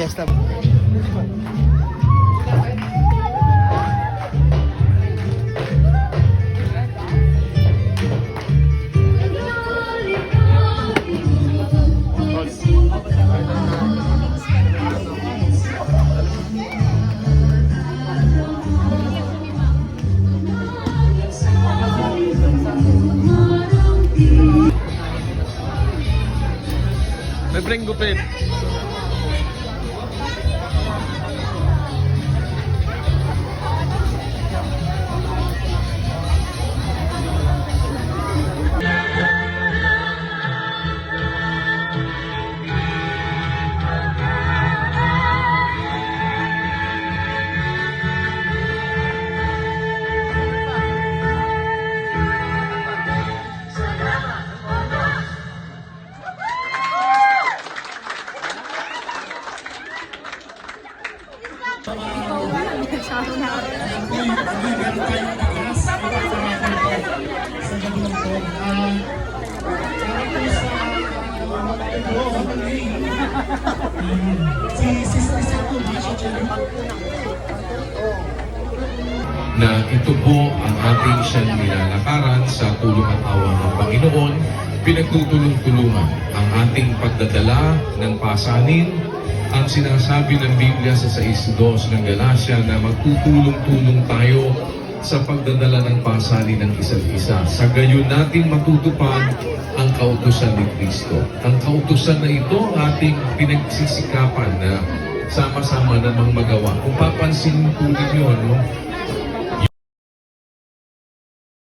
fiesta. May bring gupit. Na ito po ang ating siyang nilalakaran sa tulong at awa ng Panginoon, pinagtutulong-tulungan ang ating pagdadala ng pasanin. Ang sinasabi ng Biblia sa 6:2 ng Galacia na magtutulong-tulong tayo sa pagdadala ng pasanin ng isa't isa. Sa gayon natin matutupad ang kautusan ni Kristo. Ang kautusan na ito ating pinagsisikapan na sama-sama namang magawa. Kung papansin po ninyo,